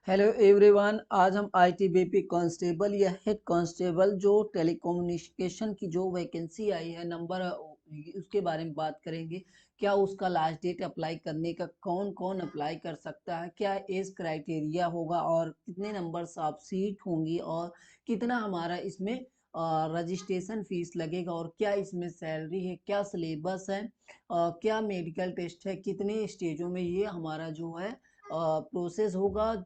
Hello everyone. आज हम ITBP constable या हेड कांस्टेबल जो टेलीकम्युनिकेशन की जो वैकेंसी आई है नंबर उसके बारे में बात करेंगे। क्या उसका लास्ट डेट अप्लाई करने का, कौन कौन अप्लाई कर सकता है, क्या एज क्राइटेरिया होगा और कितने नंबर्स ऑफ सीट होंगी और कितना हमारा इसमें रजिस्ट्रेशन फीस लगेगा और क्या इसमें सैलरी है, क्या सिलेबस है, क्या मेडिकल टेस्ट है, कितने स्टेजों में ये हमारा जो है प्रोसेस होगा,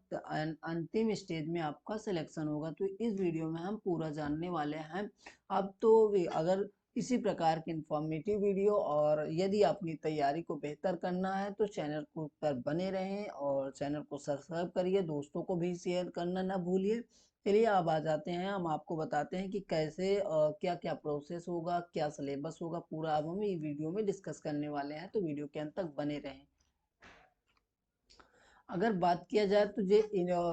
अंतिम स्टेज में आपका सिलेक्शन होगा। तो इस वीडियो में हम पूरा जानने वाले हैं। अब तो अगर इसी प्रकार की इंफॉर्मेटिव वीडियो और यदि अपनी तैयारी को बेहतर करना है तो चैनल को पर बने रहें और चैनल को सब्सक्राइब करिए, दोस्तों को भी शेयर करना ना भूलिए। चलिए अब आ जाते हैं, हम आपको बताते हैं कि कैसे क्या क्या प्रोसेस होगा, क्या सिलेबस होगा, पूरा अब हम ये वीडियो में डिस्कस करने वाले हैं, तो वीडियो के अंत तक बने रहें। अगर बात किया जाए तो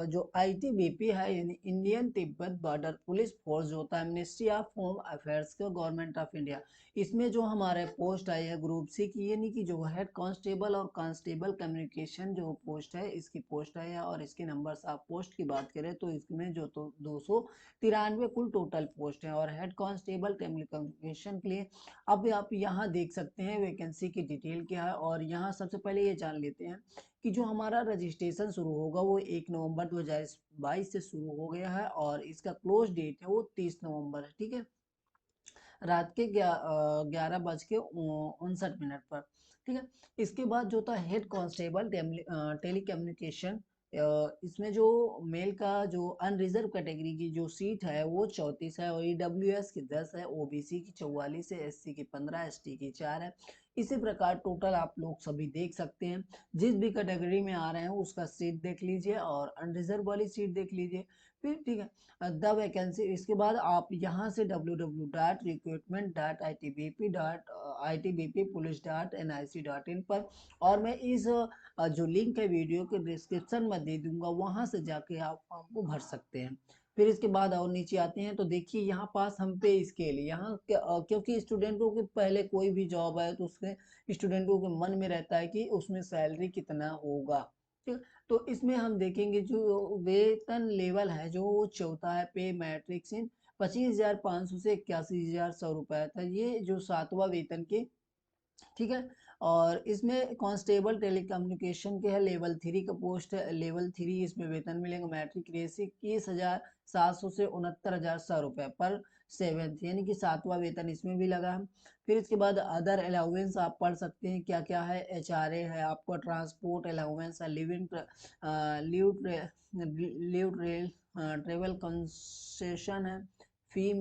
जो आईटीबीपी है यानी Indian Tibet border police force जो होता है मिनिस्ट्री ऑफ होम अफेयर्स का गवर्नमेंट ऑफ इंडिया, इसमें जो हमारे पोस्ट आई है ग्रुप सी की यानी कि जो हेड कांस्टेबल और कांस्टेबल कम्युनिकेशन जो पोस्ट है इसकी पोस्ट आई है। और इसके नंबर्स ऑफ पोस्ट की बात करें तो इसमें जो तो 293 कुल टोटल पोस्ट है और हेड कांस्टेबल कम्युनिकेशन के लिए अब आप यहाँ देख सकते हैं वैकेंसी की डिटेल क्या है। और यहाँ सबसे पहले ये जान लेते हैं कि जो हमारा रजिस्ट्रेशन शुरू होगा वो 1 नवंबर 2022 से शुरू हो गया है और इसका क्लोज डेट है वो 30 नवंबर है। ठीक है, रात के 11:59 पर। ठीक है, इसके बाद जो था हेड कांस्टेबल टेली कम्युनिकेशन, इसमें जो मेल का जो अनरिजर्व कैटेगरी की जो सीट है वो 34 है और ईडब्ल्यूएस की 10 है, ओबीसी की 44 है, एससी की 15, एसटी की 4 है। इसी प्रकार टोटल आप लोग सभी देख सकते हैं। जिस भी कैटेगरी में आ रहे हैं उसका सीट देख लीजिए और अनरिजर्व वाली सीट देख लीजिए। फिर ठीक है, द वैकेंसी, इसके बाद आप यहाँ से www.recruitment.itbp.police.nic.in पर, और मैं इस जो लिंक है वीडियो के डिस्क्रिप्शन में दे दूंगा, वहां से जाके आप फॉर्म को भर सकते हैं। फिर इसके बाद और नीचे आते हैं तो देखिए यहाँ पास हम पे स्केल यहाँ क्योंकि स्टूडेंटों के पहले कोई भी जॉब है तो उसके स्टूडेंटों के मन में रहता है कि उसमें सैलरी कितना होगा। ठीक है? तो इसमें हम देखेंगे जो वेतन लेवल है जो वो चौथा है, पे मैट्रिक्स इन 25,500 से 81,100 रुपए था, ये जो सातवां वेतन के। ठीक है, और इसमें कांस्टेबल टेलीकम्युनिकेशन के है, लेवल 3 का पोस्ट है, लेवल 3 इसमें वेतन मिलेगा मैट्रिक रेस 21,700 से 69,100 रुपए पर सेवेंथ, यानी कि सातवां वेतन इसमें भी लगा है। फिर इसके बाद अदर अलाउंस आप पढ़ सकते हैं क्या क्या है। एचआरए है, आपको ट्रांसपोर्ट अलाउंस है, लिविंग लीव ट्रेवल कंसेशन है, फी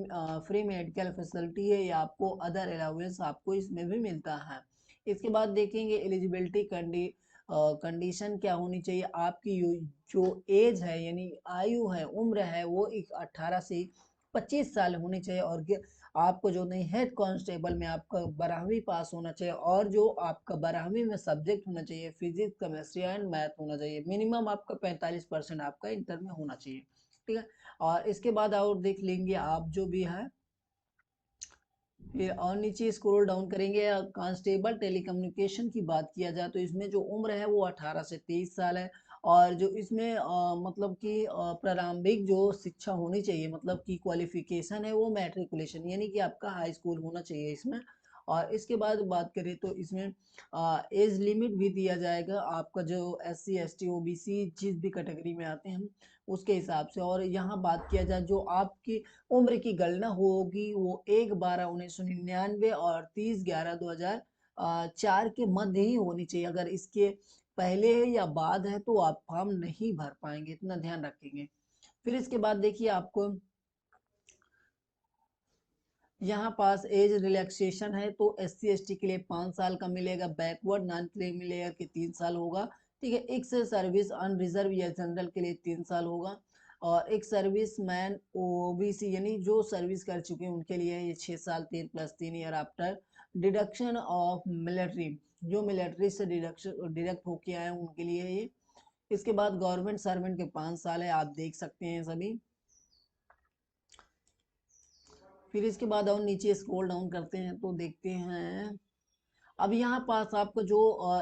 फ्री मेडिकल फैसिलिटी है, या आपको अदर अलाउंस आपको इसमें भी मिलता है। इसके बाद देखेंगे एलिजिबिलिटी कंडीशन क्या होनी चाहिए आपकी, जो एज है यानी आयु है, उम्र है, वो 18 से 25 साल होनी चाहिए। और आपको जो नहीं हेड कांस्टेबल में आपका 12वीं पास होना चाहिए और जो आपका 12वीं में सब्जेक्ट होना चाहिए फिजिक्स केमिस्ट्री एंड मैथ होना चाहिए। मिनिमम आपका 45% आपका इंटर में होना चाहिए। ठीक है, और इसके बाद और देख लेंगे आप जो भी है। फिर और नीचे स्क्रॉल डाउन करेंगे, कांस्टेबल टेलीकम्युनिकेशन की बात किया जाए तो इसमें जो उम्र है वो 18 से 23 साल है। और जो इसमें मतलब कि प्रारंभिक जो शिक्षा होनी चाहिए, मतलब कि क्वालिफिकेशन है वो मैट्रिकुलेशन यानी कि आपका हाई स्कूल होना चाहिए इसमें। और इसके बाद बात करें तो इसमें एज लिमिट भी दिया जाएगा आपका, जो SC ST OBC जिस भी कैटेगरी में आते हैं उसके हिसाब से। और यहाँ बात किया जाए जो आपकी उम्र की गणना होगी वो 1/12/1999 और 30/11/2004 के मध्य ही होनी चाहिए। अगर इसके पहले है या बाद है तो आप फॉर्म नहीं भर पाएंगे, इतना ध्यान रखेंगे। फिर इसके बाद देखिए आपको यहाँ पास एज रिलैक्सेशन है तो SC ST के लिए 5 साल का मिलेगा, बैकवर्ड नॉन के लिए मिलेगा कि 3 साल होगा। ठीक है, एक से सर्विस अनरिजर्व या जनरल के लिए 3 साल होगा। और एक सर्विस मैन OBC यानी जो सर्विस कर चुके हैं उनके लिए ये 6 साल, 3+3 year after deduction of military, जो मिलिट्री से डिडक्शन डिडक्ट होके आए हैं उनके लिए ये। इसके बाद गवर्नमेंट सर्वेंट के 5 साल है, आप देख सकते हैं सभी। फिर इसके बाद और नीचे स्क्रॉल डाउन करते हैं तो देखते हैं अब यहाँ पास आपको जो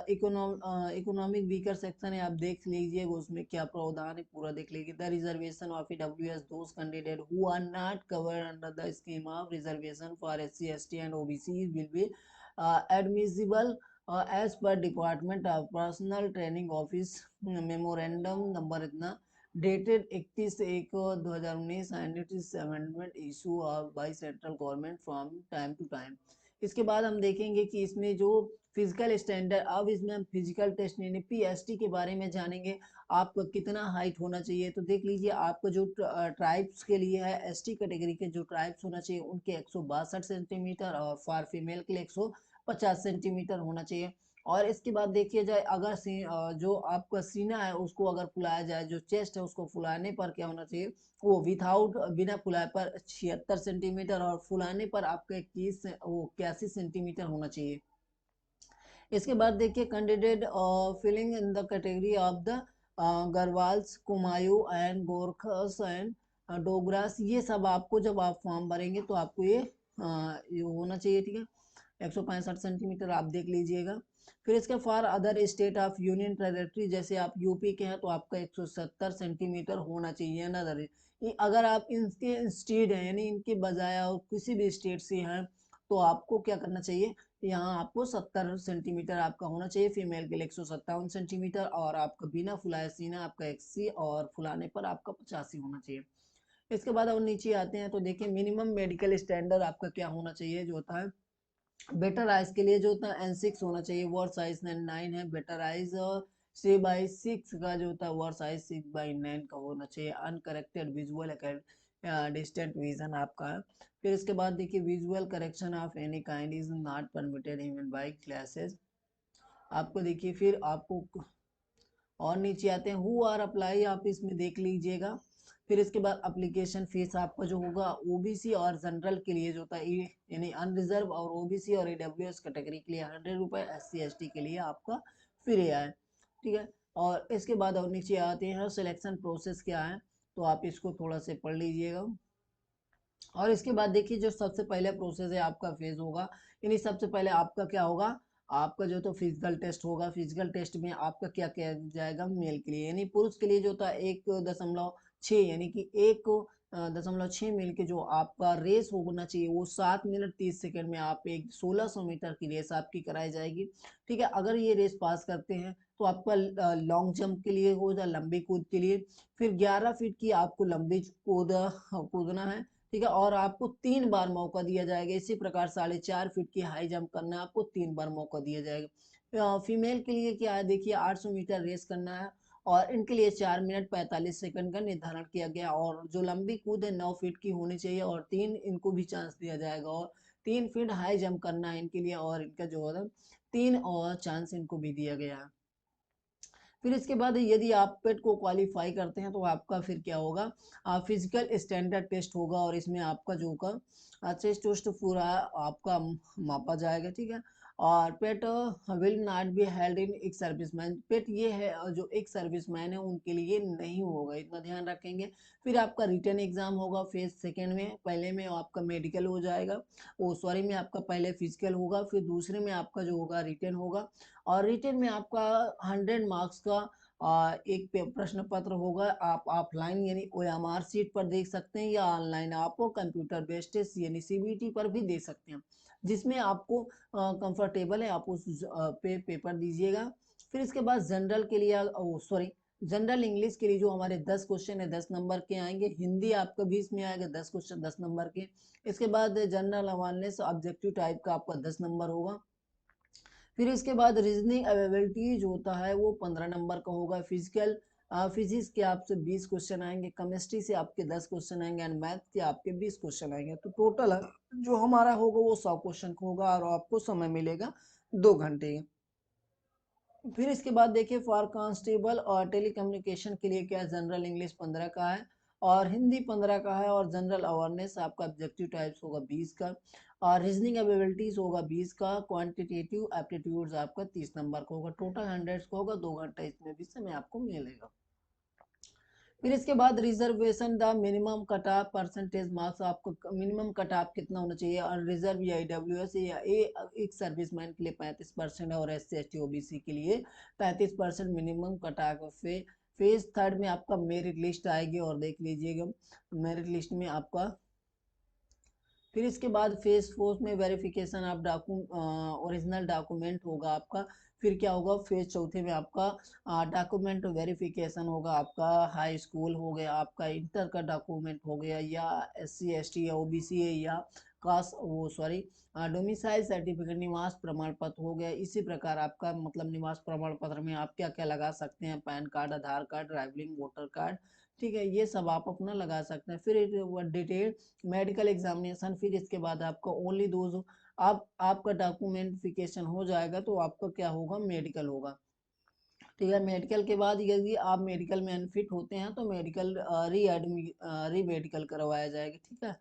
इकोनॉमिक वीकर सेक्शन है आप देख लीजिएगा, उसमें क्या प्रावधान है पूरा देख लीजिए। The reservation of EWS those candidate who are not covered under the scheme of reservation for SC ST and OBC will be admissible as per department of personnel training office memorandum number इतना dated 31/1/2019 and it is amendment issue by central government from time to time. इसके बाद हम देखेंगे कि इसमें जो physical standard, अब इसमें हम फिजिकल टेस्ट यानी पीएसटी के बारे में जानेंगे। आपको कितना हाइट होना चाहिए, तो देख लीजिए आपको जो ट्राइब्स के लिए है, एसटी कैटेगरी के जो ट्राइब्स होना चाहिए उनके 162 सेंटीमीटर और फॉर फीमेल के लिए 150 सेंटीमीटर होना चाहिए। और इसके बाद देखिए जाए अगर जो आपका सीना है उसको अगर फुलाया जाए, जो चेस्ट है उसको फुलाने पर क्या होना चाहिए, वो विथाउट बिना फुलाए पर 76 सेंटीमीटर और फुलाने पर आपका 81 सेंटीमीटर होना चाहिए। इसके बाद देखिए candidate filling in the category of the Garhwals Kumaon and Gorkhas and Dogras, ये सब आपको जब आप फॉर्म भरेंगे तो आपको ये होना चाहिए, ठीक है। 165 सेंटीमीटर आप देख लीजिएगा। फिर इसके for other state of union territory, जैसे आप यूपी के हैं तो आपका 170 सेंटीमीटर होना चाहिए ना। अगर आप इनके स्टेट हैं यानी इनके बजाय और किसी भी स्टेट से हैं तो आपको क्या करना चाहिए, यहाँ आपको 70 सेंटीमीटर आपका होना चाहिए। फीमेल के लिए 157 सेंटीमीटर और आपका बिना फुलाए सीना आपका 80 और फुलाने पर आपका 85 होना चाहिए। इसके बाद और नीचे आते हैं तो देखिए मिनिमम मेडिकल स्टैंडर्ड आपका क्या होना चाहिए, जो होता है बेटर आइज के लिए जो होता है N6 होना चाहिए, वर्ड साइज 9 है। बेटर आइज 3/6 का जो होता है वर्ड साइज 6/9 का होना चाहिए। अनकरेक्टेड विजुअल डिस्टेंट विजन आपका है। फिर इसके बाद देखिए visual correction of any kind is not permitted even bye classes, आपको देखिए फिर आपको और नीचे आते हैं हु आर अप्लाई, आप इसमें देख लीजिएगा। फिर इसके बाद एप्लीकेशन फीस आपका जो होगा ओबीसी और जनरल के लिए जो होता है यानी अनरिजर्व और ओबीसी और ईडब्ल्यूएस कैटेगरी के लिए 100 रुपये, एससी एसटी के लिए आपका फ्री है, ठीक है। और इसके बाद और नीचे आते हैं सिलेक्शन प्रोसेस क्या है, तो आप इसको थोड़ा से पढ़ लीजिएगा। और इसके बाद देखिए जो सबसे पहले प्रोसेस है आपका फेज होगा, यानी सबसे पहले आपका क्या होगा, आपका जो तो फिजिकल टेस्ट होगा। फिजिकल टेस्ट में आपका क्या किया जाएगा, मेल के लिए यानी पुरुष के लिए जो था 1.6 यानी कि 1.6 मील के जो आपका रेस होना चाहिए वो 7 मिनट 30 सेकंड में आप एक 1600 मीटर की रेस आपकी कराई जाएगी, ठीक है। अगर ये रेस पास करते हैं तो आपका लॉन्ग जंप के लिए हो जाए, लंबी कूद के लिए फिर 11 फीट की आपको लंबी कूदना है, ठीक है। और आपको 3 बार मौका दिया जाएगा। इसी प्रकार 4.5 फीट की हाई जंप करना है, आपको 3 बार मौका दिया जाएगा। फीमेल के लिए क्या है देखिए 800 मीटर रेस करना है और इनके लिए 4 मिनट 45 सेकंड का निर्धारण किया गया। और जो लंबी कूद है 9 फीट की होनी चाहिए और 3 इनको भी चांस दिया जाएगा। और 3 फीट हाई जंप करना है इनके लिए और इनका जो है 3 और चांस इनको भी दिया गया है। फिर इसके बाद यदि आप पेट को क्वालिफाई करते हैं तो आपका फिर क्या होगा, फिजिकल स्टैंडर्ड टेस्ट होगा और इसमें आपका जो होगा चेस्ट वेस्ट पूरा आपका मापा जाएगा, ठीक है। और PET will not be held in ex serviceman, पेट ये है जो एक सर्विसमैन है उनके लिए नहीं होगा, इतना ध्यान रखेंगे। फिर आपका रिटर्न एग्जाम होगा फेज सेकेंड में, पहले में आपका मेडिकल हो जाएगा, वो सॉरी में आपका पहले फिजिकल होगा, फिर दूसरे में आपका जो होगा रिटर्न होगा। और रिटर्न में आपका 100 मार्क्स का एक प्रश्न पत्र होगा। आप ऑफलाइन यानी ओएमआर सीट पर देख सकते हैं या ऑनलाइन आपको कंप्यूटर बेस्ड टेस्ट यानी सीबीटी पर भी दे सकते हैं, जिसमें आपको कंफर्टेबल है आप उस पे पेपर दीजिएगा। फिर इसके बाद जनरल के लिए सॉरी जनरल इंग्लिश के लिए जो हमारे 10 क्वेश्चन है 10 नंबर के आएंगे। हिंदी आपका 20 में आएगा 10 क्वेश्चन 10 नंबर के। इसके बाद जनरल अवेयरनेस ऑब्जेक्टिव टाइप का आपका 10 नंबर होगा। फिर इसके बाद रीजनिंग एबिलिटी जो होता है वो 15 नंबर का होगा। फिजिक्स के आपसे 20 क्वेश्चन आएंगे, केमिस्ट्री से आपके 10 क्वेश्चन आएंगे एंड मैथ के आपके 20 क्वेश्चन आएंगे। तो टोटल जो हमारा होगा वो 100 क्वेश्चन होगा और आपको समय मिलेगा 2 घंटे। फिर इसके बाद देखिए फॉर कांस्टेबल और टेलीकम्युनिकेशन के लिए क्या जनरल इंग्लिश 15 का है और हिंदी 15 का है और जनरल अवेयरनेस आपका ऑब्जेक्टिव टाइप्स होगा 20 का और रीजनिंग एबिलिटीज होगा 20 का। क्वांटिटेटिव एप्टीट्यूड्स आपका 30 नंबर का होगा। टोटल 100 का होगा, 2 घंटा इसमें भी समय आपको मिलेगा। फिर इसके बाद reservation the minimum cut of percentage marks, आपको मिनिमम कट ऑफ कितना होना चाहिए, और रिजर्व या ईडब्ल्यूएस या एक सर्विसमैन के लिए 35% है, और S C S T OBC के लिए 35% मिनिमम कट ऑफ है। फेज थर्ड में आपका मेरिट लिस्ट आएगी, और देख लीजिएगा मेरिट लिस्ट में आपका। फिर इसके बाद फेज फोर्थ में वेरिफिकेशन ऑफ ओरिजिनल डॉक्यूमेंट होगा आपका। फिर क्या होगा, फेज चौथे में आपका डॉक्यूमेंट वेरिफिकेशन होगा, आपका हाई स्कूल हो गया, आपका इंटर का डॉक्यूमेंट हो गया, या SC ST या OBC है, या कास्ट वो सॉरी डोमिसाइल सर्टिफिकेट निवास प्रमाण पत्र हो गया। इसी प्रकार आपका मतलब निवास प्रमाण पत्र में आप क्या क्या लगा सकते हैं, पैन कार्ड, आधार कार्ड, ड्राइविंग वोटर कार्ड, ठीक है, ये सब आप अपना लगा सकते हैं। फिर डिटेल मेडिकल एग्जामिनेशन, फिर इसके बाद आपका ओनली दोज आप आपका डॉक्यूमेंटिफिकेशन हो जाएगा तो आपका क्या होगा, मेडिकल होगा। ठीक है, मेडिकल के बाद यदि आप मेडिकल में अनफिट होते हैं तो मेडिकल री मेडिकल करवाया जाएगा, ठीक है।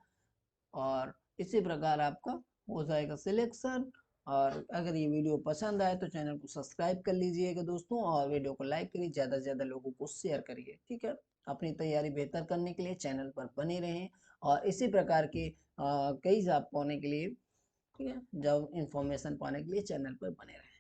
और इसी प्रकार आपका हो जाएगा सिलेक्शन। और अगर ये वीडियो पसंद आए तो चैनल को सब्सक्राइब कर लीजिएगा दोस्तों, और वीडियो को लाइक करिए, ज़्यादा से ज़्यादा लोगों को शेयर करिए, ठीक है। अपनी तैयारी बेहतर करने के लिए चैनल पर बने रहें, और इसी प्रकार के कई जॉब पाने के लिए, ठीक है, जॉब इंफॉर्मेशन पाने के लिए चैनल पर बने रहें।